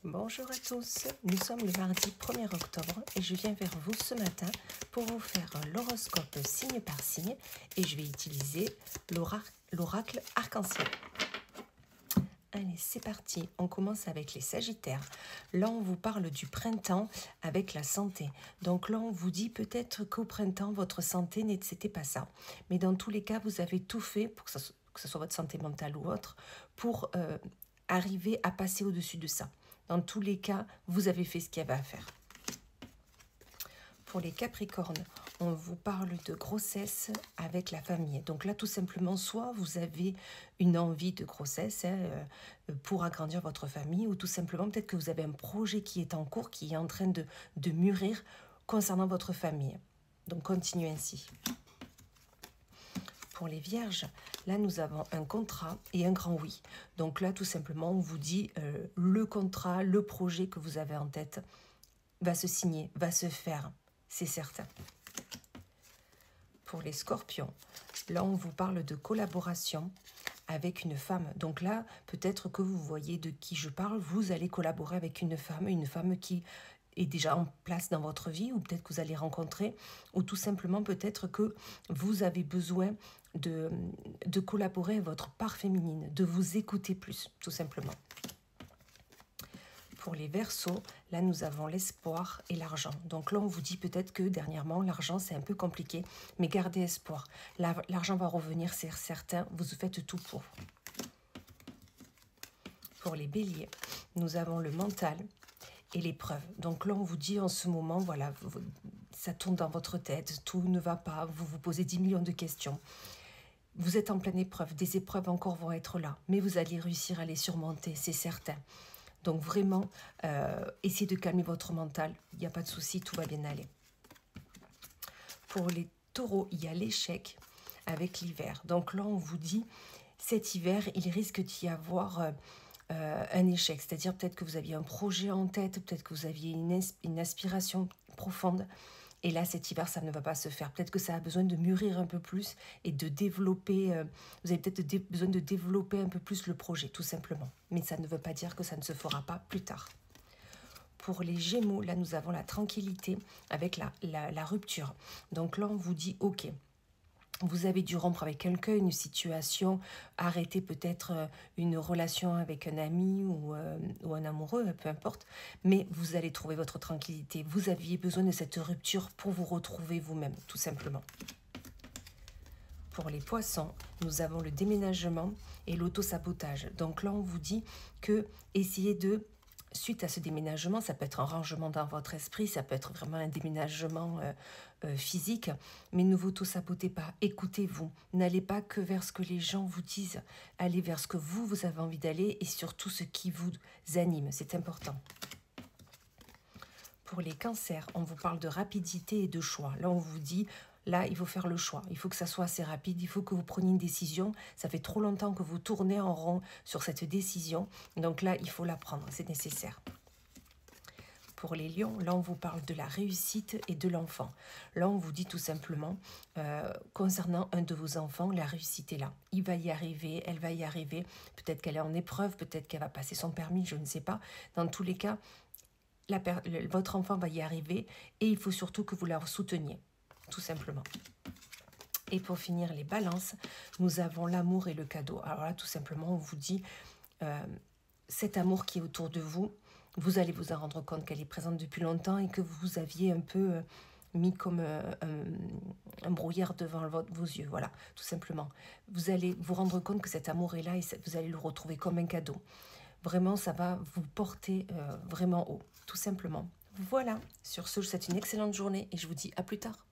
Bonjour à tous, nous sommes le mardi 1er octobre et je viens vers vous ce matin pour vous faire l'horoscope signe par signe et je vais utiliser l'oracle arc-en-ciel. Allez, c'est parti, on commence avec les Sagittaires. Là, on vous parle du printemps avec la santé. Donc là, on vous dit peut-être qu'au printemps, votre santé n'était pas ça. Mais dans tous les cas, vous avez tout fait, pour que ce soit votre santé mentale ou autre, pour arriver à passer au-dessus de ça. Dans tous les cas, vous avez fait ce qu'il y avait à faire. Pour les Capricornes, on vous parle de grossesse avec la famille. Donc là, tout simplement, soit vous avez une envie de grossesse pour agrandir votre famille, ou tout simplement, peut-être que vous avez un projet qui est en cours, qui est en train de mûrir concernant votre famille. Donc, continuez ainsi. Pour les Vierges, là, nous avons un contrat et un grand oui. Donc là, tout simplement, on vous dit le contrat, le projet que vous avez en tête va se signer, va se faire, c'est certain. Pour les Scorpions, là, on vous parle de collaboration avec une femme. Donc là, peut-être que vous voyez de qui je parle, vous allez collaborer avec une femme qui est déjà en place dans votre vie, ou peut-être que vous allez rencontrer, ou tout simplement peut-être que vous avez besoin de collaborer avec votre part féminine, de vous écouter plus, tout simplement. Pour les Verseaux, là nous avons l'espoir et l'argent. Donc là on vous dit peut-être que dernièrement l'argent c'est un peu compliqué, mais gardez espoir. L'argent va revenir, c'est certain, vous faites tout pour. Pour les Béliers, nous avons le mental et l'épreuve. Donc là on vous dit en ce moment, voilà, ça tourne dans votre tête, tout ne va pas, vous vous posez 10 millions de questions. Vous êtes en pleine épreuve, des épreuves encore vont être là, mais vous allez réussir à les surmonter, c'est certain. Donc vraiment, essayez de calmer votre mental, il n'y a pas de souci, tout va bien aller. Pour les Taureaux, il y a l'échec avec l'hiver. Donc là, on vous dit, cet hiver, il risque d'y avoir un échec. C'est-à-dire peut-être que vous aviez un projet en tête, peut-être que vous aviez une aspiration profonde. Et là, cet hiver, ça ne va pas se faire. Peut-être que ça a besoin de mûrir un peu plus et de développer. Vous avez peut-être besoin de développer un peu plus le projet, tout simplement. Mais ça ne veut pas dire que ça ne se fera pas plus tard. Pour les Gémeaux, là, nous avons la tranquillité avec la rupture. Donc là, on vous dit, ok, vous avez dû rompre avec quelqu'un, une situation, arrêter peut-être une relation avec un ami ou un amoureux, peu importe, mais vous allez trouver votre tranquillité. Vous aviez besoin de cette rupture pour vous retrouver vous-même, tout simplement. Pour les Poissons, nous avons le déménagement et l'auto-sabotage. Donc là, on vous dit que essayez de... Suite à ce déménagement, ça peut être un rangement dans votre esprit, ça peut être vraiment un déménagement physique, mais ne vous auto-sabotez pas, écoutez-vous, n'allez pas que vers ce que les gens vous disent, allez vers ce que vous avez envie d'aller et surtout ce qui vous anime, c'est important. Pour les cancers, on vous parle de rapidité et de choix. Là, on vous dit... Là, il faut faire le choix. Il faut que ça soit assez rapide. Il faut que vous preniez une décision. Ça fait trop longtemps que vous tournez en rond sur cette décision. Donc là, il faut la prendre. C'est nécessaire. Pour les lions, là, on vous parle de la réussite et de l'enfant. Là, on vous dit tout simplement, concernant un de vos enfants, la réussite est là. Il va y arriver, elle va y arriver. Peut-être qu'elle est en épreuve, peut-être qu'elle va passer son permis, je ne sais pas. Dans tous les cas, votre enfant va y arriver et il faut surtout que vous la souteniez. Tout simplement. Et pour finir, les balances, nous avons l'amour et le cadeau. Alors là, tout simplement, on vous dit, cet amour qui est autour de vous, vous allez vous en rendre compte qu'elle est présente depuis longtemps et que vous aviez un peu mis comme un brouillard devant vos yeux. Voilà, tout simplement. Vous allez vous rendre compte que cet amour est là et vous allez le retrouver comme un cadeau. Vraiment, ça va vous porter vraiment haut, tout simplement. Voilà, sur ce, je vous souhaite une excellente journée et je vous dis à plus tard.